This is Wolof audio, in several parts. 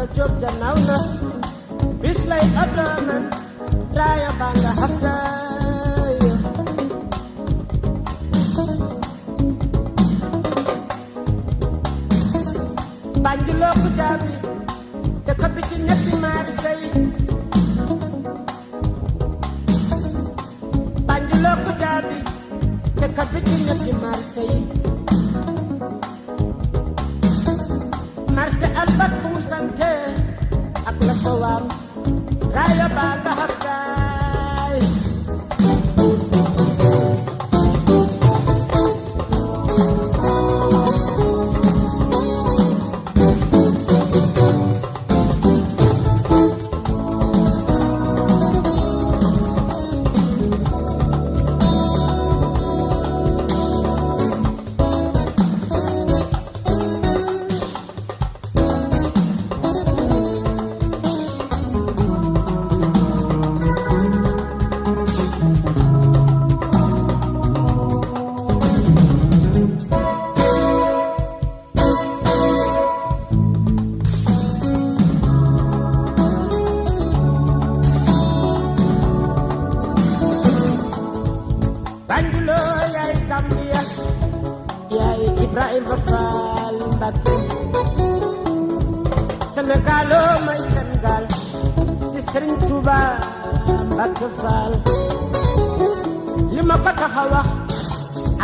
Samba Diop gannaaw na bis lay adonan raaya baa nga xaftaay Banjuloo ku jaabi te ko bi ci ñetti maari say Banjuloo ku jaabi te ko bi ci ñetti maari say marse albat fu sante ak la sowam raaya baa nga xaftaay Sénégal may Sénégal di Serigne Touba Mbacké Fall li ma ko tax a wax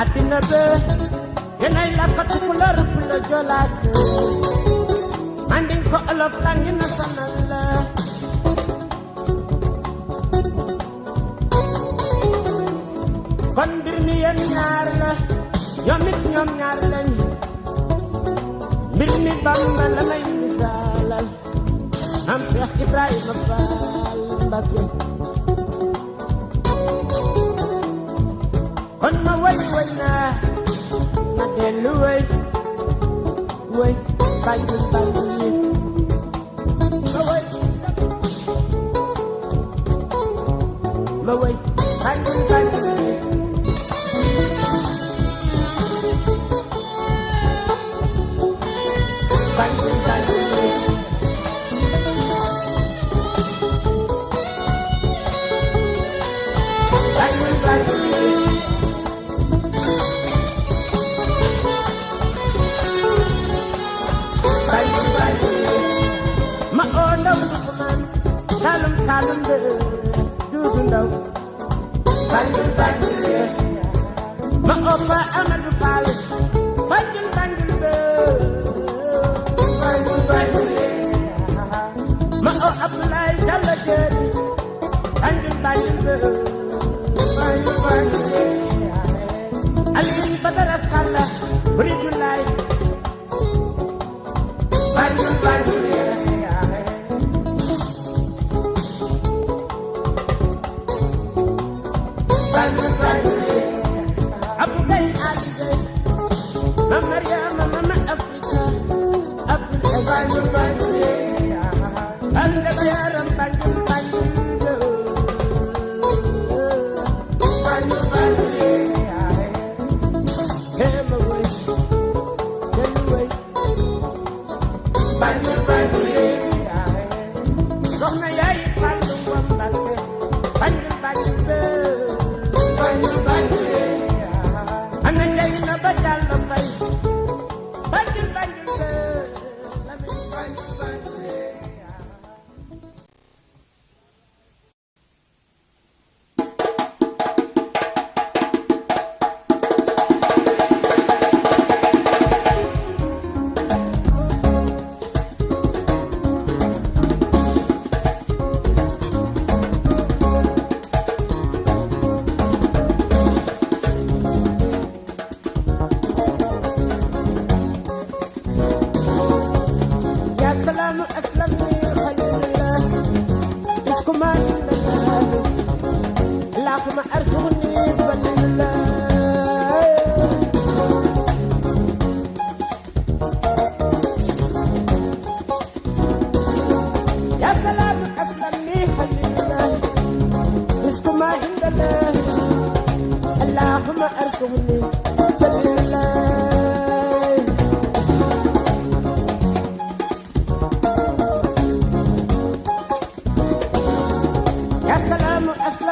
àddina be yenay la ko tukulóor fu la jolaas mandin ko olof langi national la kon mbir mi yéen ñaar la ñoom it ñoom ñaar lañ mbir mi Bamba la lay misaalal am Cheikh Ibrahima Fall Mbacké kon ma way naa na dellu way Banjul yi ma way Banjul yi Salum de Dudu Ndaw Banjul ma oppa Amadou Fall Banjul de Banjul ma o Abdoulaye Diallo Jeeri Banjul de Alioune Badara Sall Bridulaay Banjul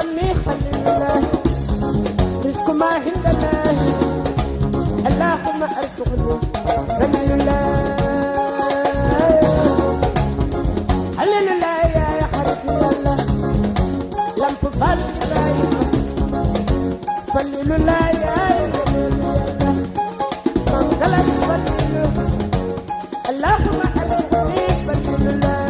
أني خليل الله رزق ما عند الله اللهم ارزقني خليل الله خليل الله يا حريف الله لم تفعل إبراهيم خليل الله يا خليل الله من قلب خليل اللهم ارزقني خليل الله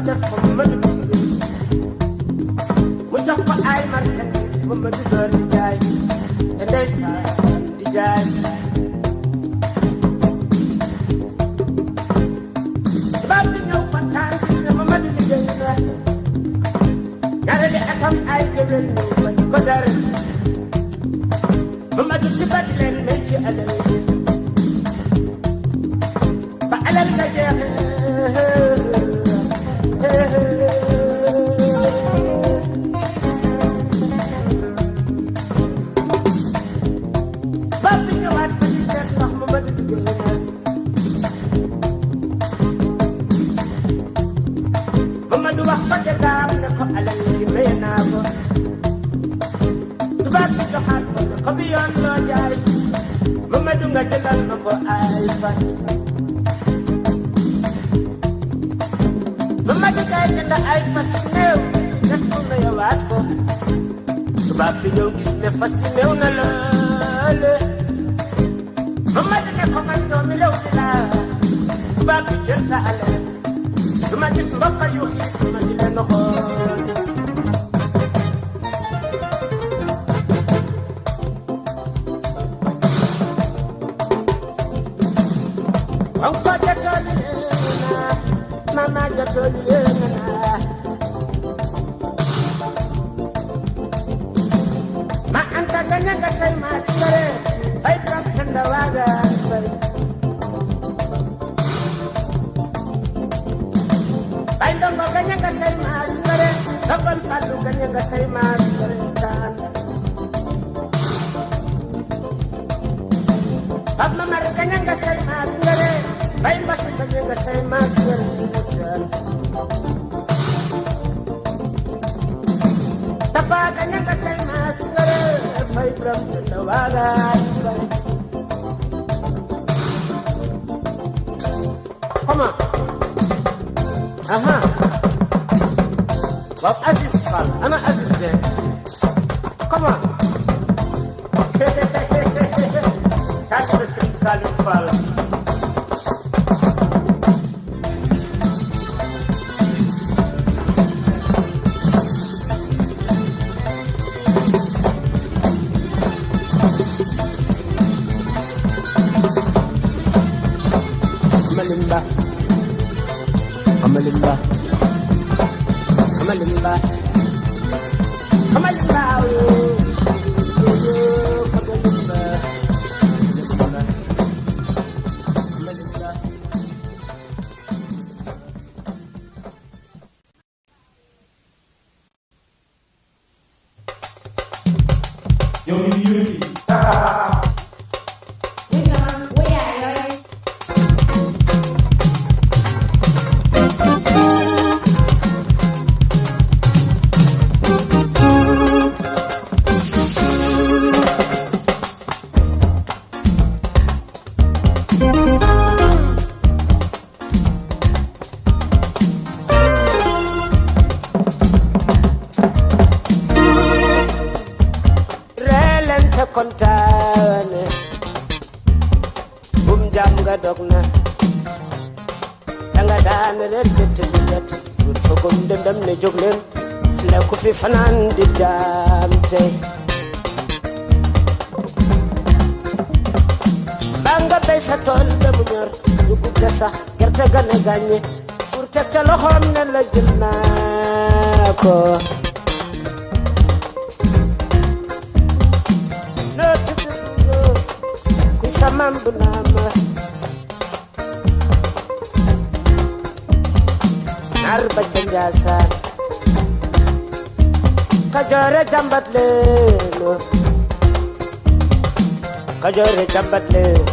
def ko ma du mu jox ko ay marchandise ba ma du door di jaay te ndeysaan di jaay tubaab bi ñëw kontaan gis ne ma du liggéey na ñaareel atam ay géwél ñëw ba di ko dara ma du si bat leen may ci alal ba alal nga jeexee fascinou na loole Mamadou ne ko man doomi lew di laa tubaab bi jël sa alal du ma gis mbokk yu xiif ma di leen xool on ko jatooli yeena mama jatooli yeena Ganyanga say maskare, ay trap handa waga say. Ay dongo ganyanga say maskare, dokol falu ganyanga say maskare tan. Ab mamar ganyanga say maskare, ay mbas ganyanga say maskare tan. Tafa ganyanga say maskare. Fai from the waga. Come on. Well, Aziz Fall. I'm Aziz there. Come on. Catch the street Salim Fall. kontaane bum jam nga dog na danga daan leen bett di bett gut fogum dëndam ne jóg leen la ku fi fanaan di jaam tey ba nga bay sa tool ba mu ñor dugub ga sax gerte ga ne gàññe pour teg ca loxoom ne la jël naa ko Samam bunama Narba chanjasa Kajore jambat leno Kajore jambat leno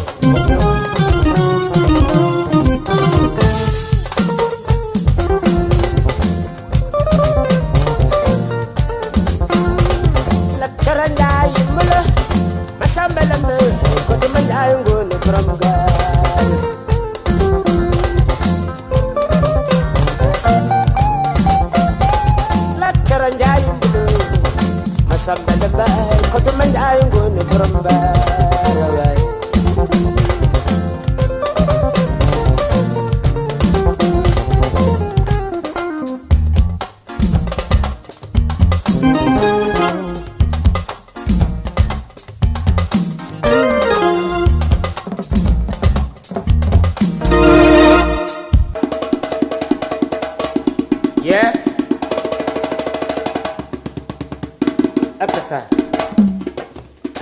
Lakcharanjay mula Masambalam Ayungul from God Lakcharanjay Masambala Kotuman Ayungul from God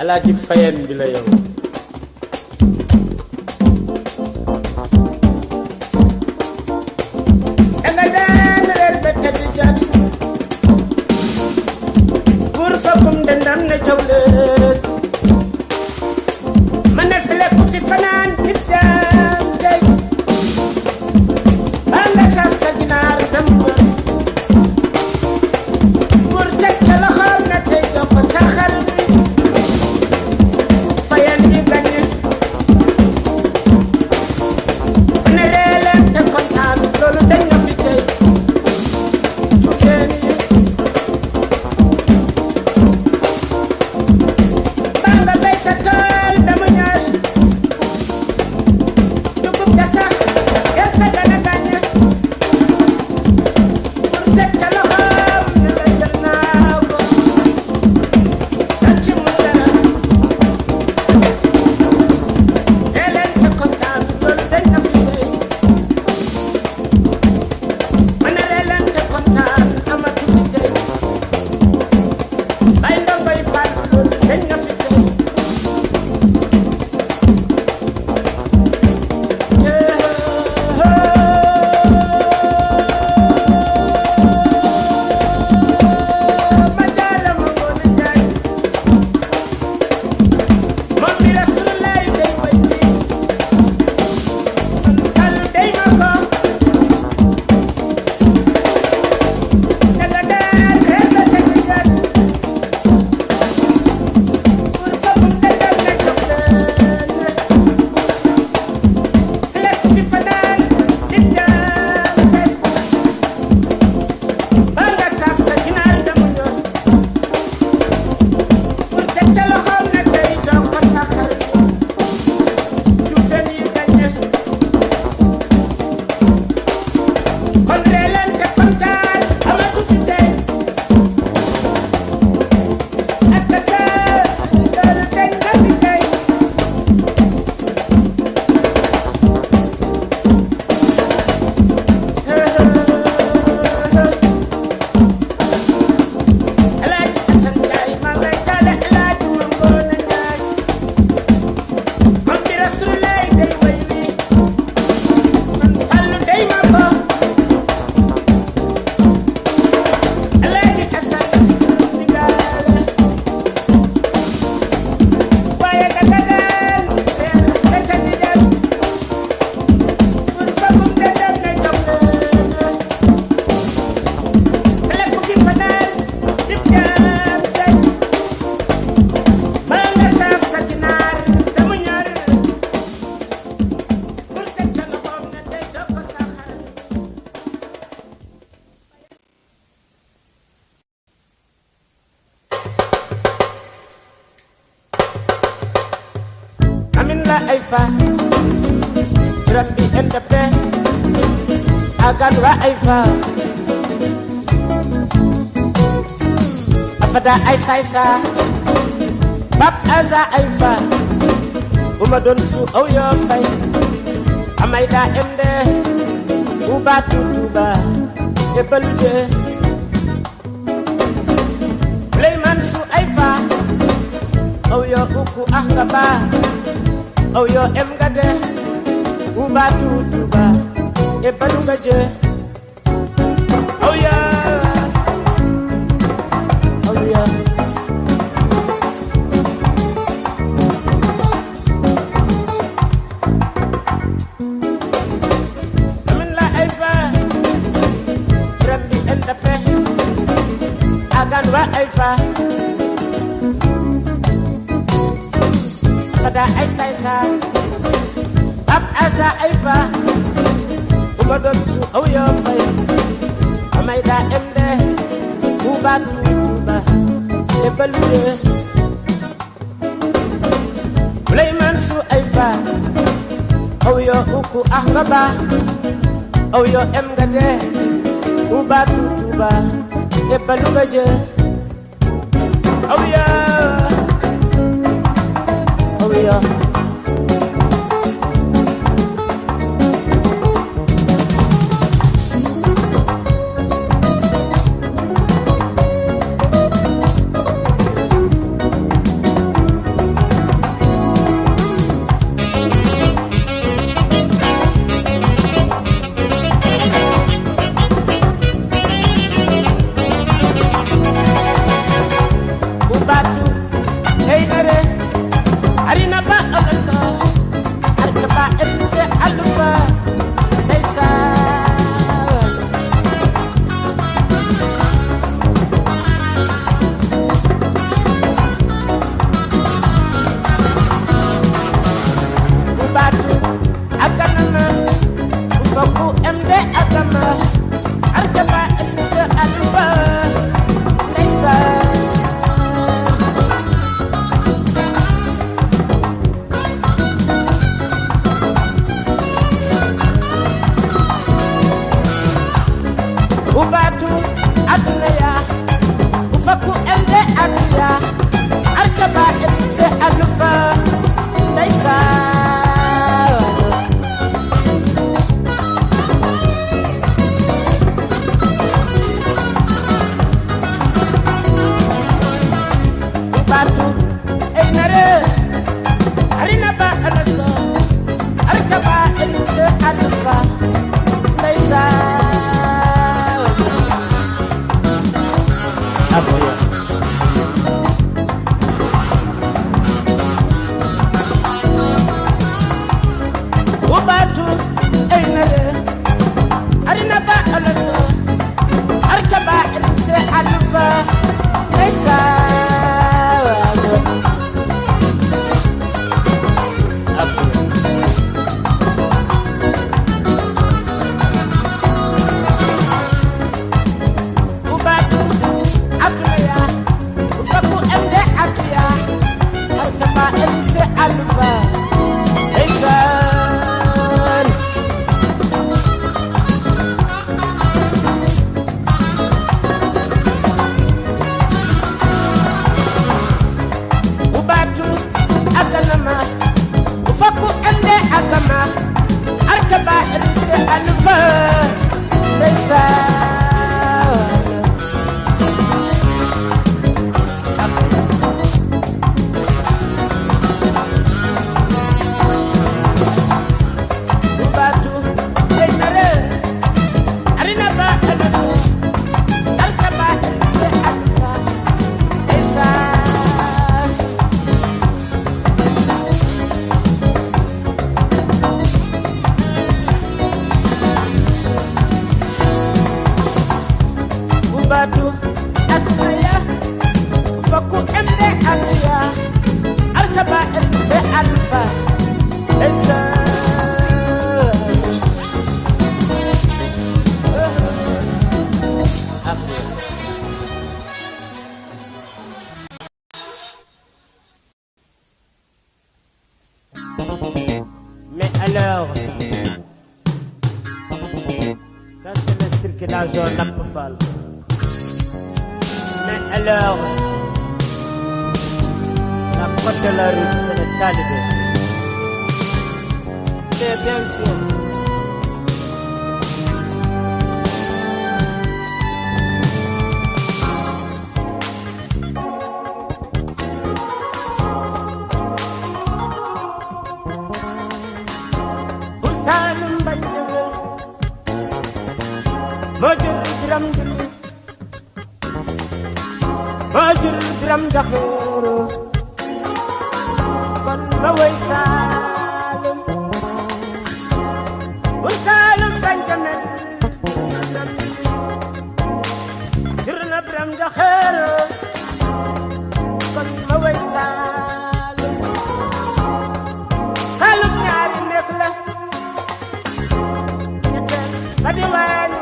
alaaji fayen bi la yow danga daan reer ba tëdd jot buur fokkum dendam ne jawleet ma ne file ku fi fanaan nit jaam tey baa nga saaf sa ginaar dem wër buur teg ca loxoom na tey jox ko sa xar bi fayen di gañe ma ne leeleen te kontaan loolu dañ na fi tey jugeen yi baa nga bay sa tool dama ñaar dugub ja sax gerte ga na gañe buur teg ca loxoom ne la jël naa ko sa ci mu dara leeleen te kontaan loolu dañ na fi tey ma ne leeleen te kontaan amatu fi tey bay ndongoy faatu loolu dañ na fi tey ma jaala ma ngoone njaay moom mi Rasulullaay day way bi man Fallu day ma ko danga daan reer ba tëdd jot buur fokkum dendam ne jawleet file ku fi fanaan nit jaam tey baa nga saaf sa ginaar demu ñor buur teg ca loxoom ne tey jox ko sa xar jufeen yi gañe kon leeleen te kontaan amatu fi tey ak sa loolu dañ na fi tey Alaaji Asan Njaay maa ngay jaale Alaaji ma ngoone Njaay moom mi Rasulullaay day way wi man Fallu day ma ko Alaaji Asan ndigaale waaye danga daan reer ba tëdd jot buur fokkum dendam ne jawleet file ku fi fanaan nit jaam tey baa nga saaf sa ginaar demu ñor buur teg ca loxoom ne tey jox ko sa xar amin la ay fa rabbi endape agan wa ay fa afada ay saysa bab aza ay fa uma don su aw yo fay amay da emde uba tutuba e balde Suleyman su ay fa aw yo uku ahngaba aw yo em gade uba tutuba e balunga je aw ya amin la ay fa rabbi endape agan wa ay fa afada ay saysa bab aza ay fa uma don su aw yo fay amay da emde uba tutuba e balde Suleyman su ay fa aw yo uku ahngaba aw yo em gade uba tutuba e balunga je aw ya ubatu aynale arina ba alaso arkaba se alfa laysa ubatu atulaya ufaku ende atiya arkaba se alfa laysa ufaku ende agama arkaba se alfa laysa ubatu aynare arina ba alaso arkaba se alfa laysa ubatu asmaya faku emde atiya arkaba se alfa laysa mais alors ça c'est le circulage en Napofal. Mais alors, la porte de la rue, c'est le talibé. C'est bien sûr. Boussalum Banjebe, Mojur Dram Dili. Majul Dram Dakhero kon ma way Salum Salum Banjamel Dirna Dram Dakhero kon ma way Salum Salum ñaari nekk la ñettel ba di wañu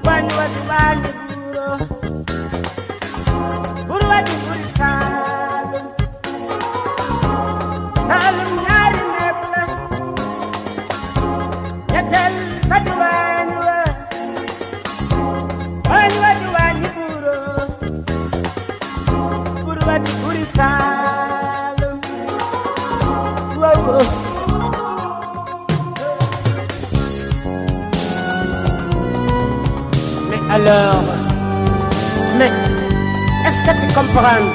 wa di wañu Salum ñaari nekk la ñettel ba di wañu wa di buuro buur wa di buuri Salum wow mais alors mais est-ce que tu comprends?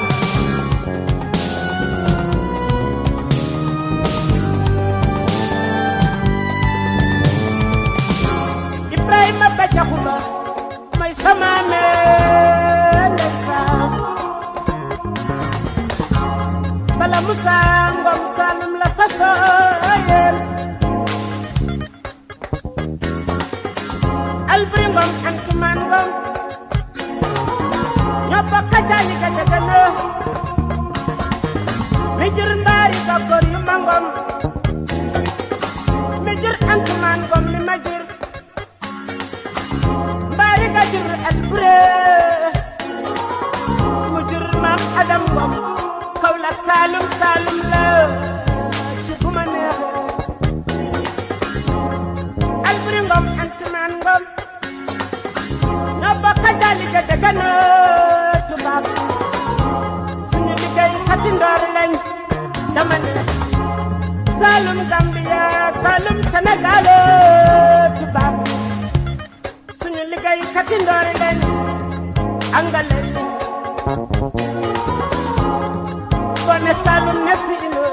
Ibrahima Badiakhouba may sama nesa bala Musa Ngom Salum la sasoyen Albri Ngom Antuman Ngom ñopa kajali kajagana mi jur mbaari bakor yu mangom mi jur Antuman Ngom mi ma jur mbaari ka jur Albure mu jur Maam Adam Ngom Kaolack Salum Salum la ci fu ma neexe Alburi Ngom Antuman Ngom ñopa kajali kajagana tubaab suñu liggéey xati ndoor lañ dama ne Salum Gambia Salum Sénégal tubaab suñu liggéey xati ndoor lañ angale bone Salum nesino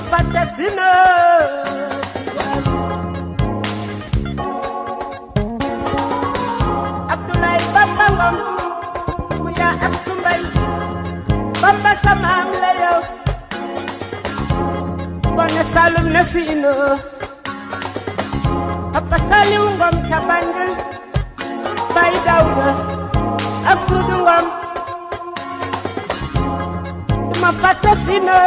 fàtte si na Abdoulaye Bamba Ngom mu yaa Astu Mbay Bamba sama am la yow Bone Saalum na siino Papa Saliou Ngom ca Banjul Baye Daouda ak Dudu Ngom duma fàtte siino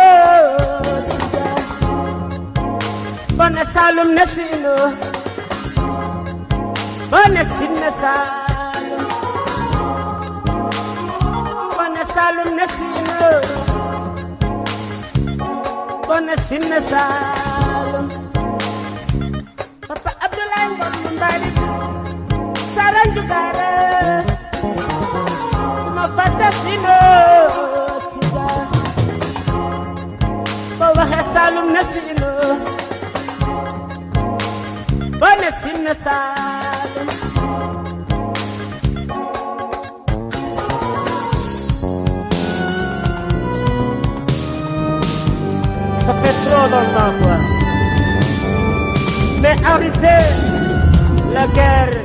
Bone Saalum na siino Bone Sinna Saalum Bone Saalum na siino Bone Sinna Saalum Papa Abdoulaye Ngom Mbali Saranju Gaara duma fàtte siino Tiga boo waxee Saalum na siino Bone Sinna Saalum ça fait trop longtemps quoi mais arrêtez la guerre